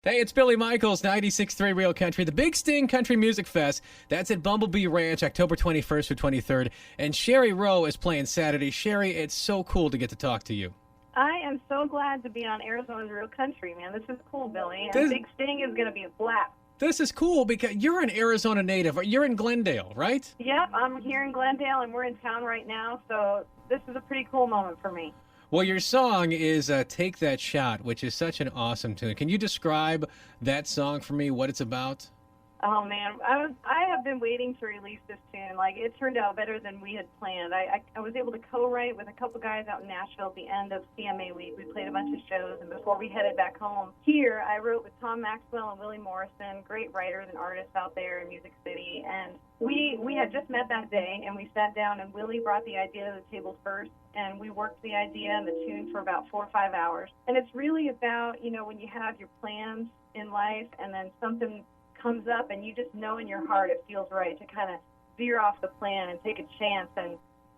Hey, it's Billy Michaels, 96.3 Real Country, the Big Sting Country Music Fest. That's at Bumblebee Ranch, October 21st through 23rd. And Shari Rowe is playing Saturday. Shari, it's so cool to get to talk to you. I am so glad to be on Arizona's Real Country, man. This is cool, Billy. And This- Big Sting is going to be a blast. This is cool because you're an Arizona native. You're in Glendale, right? Yep, I'm here in Glendale, and we're in town right now, so this is a pretty cool moment for me. Well, your song is Take That Shot, which is such an awesome tune. Can you describe that song for me, what it's about? Oh, man. I have been waiting to release this tune. Like, it turned out better than we had planned. I was able to co-write with a couple guys out in Nashville at the end of CMA Week. We played a bunch of shows, and before we headed back home, here I wrote with Tom Maxwell and Willie Morrison, great writers and artists out there in Music City. And we had just met that day, and we sat down, and Willie brought the idea to the table first, and we worked the idea and the tune for about 4 or 5 hours. And it's really about, when you have your plans in life and then something comes up and you just know in your heart it feels right to kind of veer off the plan and take a chance and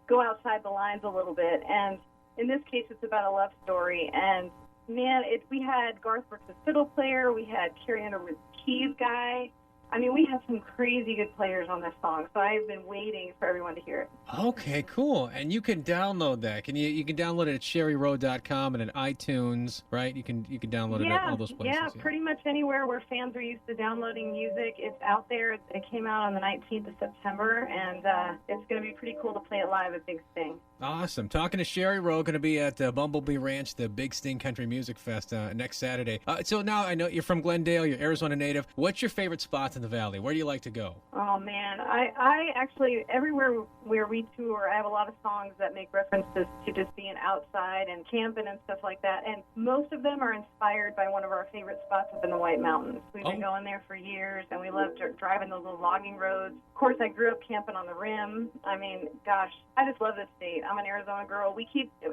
go outside the lines a little bit. And in this case, it's about a love story. And, man, we had Garth Brooks' fiddle player. We had Carrie Underwood's keys guy. I mean, we had some crazy good players on this song, so I've been waiting for everyone to hear it. Okay, cool. And you can download that. You can download it at sharirowe.com and at iTunes, right? You can download it at all those places. Yeah, pretty much anywhere where fans are used to downloading music, it's out there. It came out on the 19th of September, and it's going to be pretty cool to play it live at Big Sting. Awesome. Talking to Shari Rowe, going to be at Bumblebee Ranch, the Big Sting Country Music Fest next Saturday. So now I know you're from Glendale, you're Arizona native. What's your favorite spots in the Valley? Where do you like to go? Oh, man. I actually, everywhere where we tour, I have a lot of songs that make references to just being outside and camping and stuff like that. And most of them are inspired by one of our favorite spots up in the White Mountains. We've been going there for years, and we love driving those little logging roads. Of course, I grew up camping on the Rim. I mean, gosh, I just love this state. I'm an Arizona girl.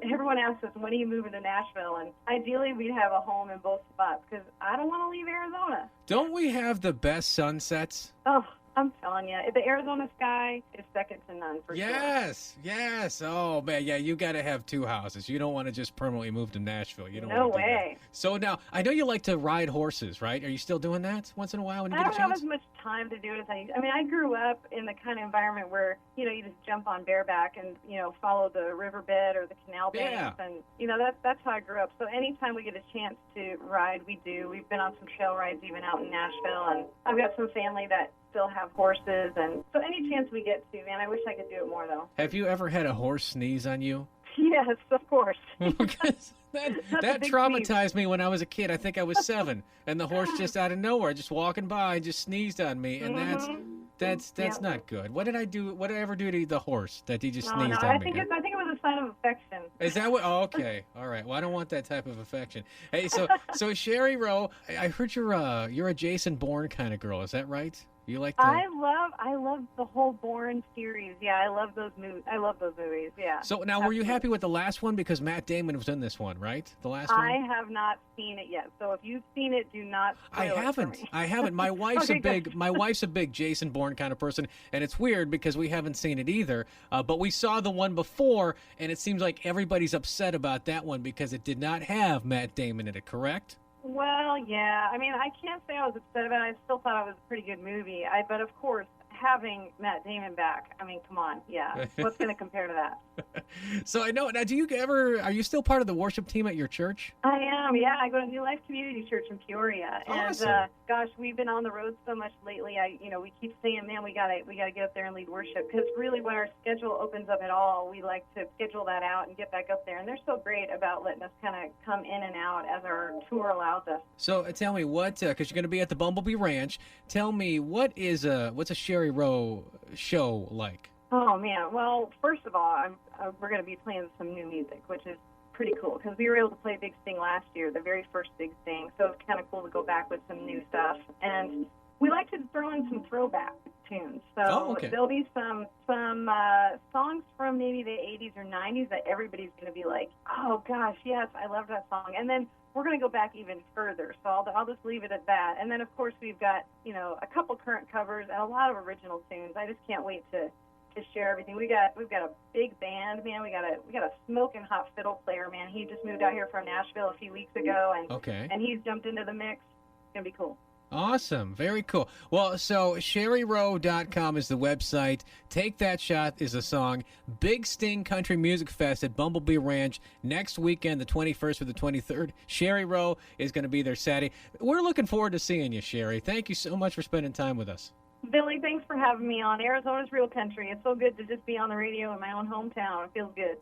Everyone asks us, when are you moving to Nashville? And ideally, we'd have a home in both spots because I don't want to leave Arizona. Don't we have the best sunsets? Oh, I'm telling you, the Arizona sky is second to none for sure. Yes. Oh, man, yeah, you got to have two houses. You don't want to just permanently move to Nashville. You don't No want to do way. that. So now, I know you like to ride horses, right? Are you still doing that once in a while when you I get a don't have chance? as much time to do it as I grew up in the kind of environment where, you just jump on bareback and, follow the riverbed or the canal banks. Yeah. And, that's how I grew up. So anytime we get a chance to ride, we do. We've been on some trail rides even out in Nashville. And I've got some family that still have horses. And so any chance we get to, man, I wish I could do it more, though. Have you ever had a horse sneeze on you? Yes, of course. that traumatized me when I was a kid. I think I was 7, and the horse just out of nowhere, just walking by, just sneezed on me, and that's not good. What did I do? What did I ever do to the horse that he just sneezed on I me? think it was a sign of affection. Is that what? Oh, okay, all right. Well, I don't want that type of affection. Hey, so Shari Rowe, I heard you're a Jason Bourne kind of girl. Is that right? You like that? I love the whole Bourne series. Yeah, I love those movies. Yeah. So now, were you happy with the last one because Matt Damon was in this one, right? The last one. I have not seen it yet. So if you've seen it, do not spoil it for me. I haven't. My wife's my wife's a big Jason Bourne kind of person, and it's weird because we haven't seen it either. But we saw the one before, and it seems like everybody's upset about that one because it did not have Matt Damon in it. Correct? Well, yeah. I mean, I can't say I was upset about it. I still thought it was a pretty good movie. But of course, having Matt Damon back, I mean, come on. Yeah. What's going to compare to that? So I know. Now, are you still part of the worship team at your church? I am. Yeah. I go to New Life Community Church in Peoria. Awesome. And, gosh, we've been on the road so much lately. We keep saying, man, we gotta get up there and lead worship. Because really, when our schedule opens up at all, we like to schedule that out and get back up there. And they're so great about letting us kind of come in and out as our tour allows us. So tell me what, because you're going to be at the Bumblebee Ranch. Tell me what's a Shari Rowe show like? Oh, man. Well, first of all, we're going to be playing some new music, which is pretty cool because we were able to play Big Sting last year, the very first Big Sting. So it's kind of cool to go back with some new stuff. And we like to throw in some throwback tunes. So there'll be some songs from maybe the 80s or 90s that everybody's going to be like, oh, gosh, yes, I love that song. And then we're going to go back even further. So I'll just leave it at that. And then, of course, we've got, a couple current covers and a lot of original tunes. I just can't wait to share everything. We've got a big band, man. We got a smoking hot fiddle player, man. He just moved out here from Nashville a few weeks ago, and he's jumped into the mix. going to be cool. Awesome. Very cool. Well, so ShariRowe.com is the website. Take That Shot is a song. Big Sting Country Music Fest at Bumblebee Ranch next weekend, the 21st or the 23rd. Shari Rowe is going to be there Saturday. We're looking forward to seeing you, Shari. Thank you so much for spending time with us. Billy, thanks for having me on. Arizona's real country. It's so good to just be on the radio in my own hometown. It feels good.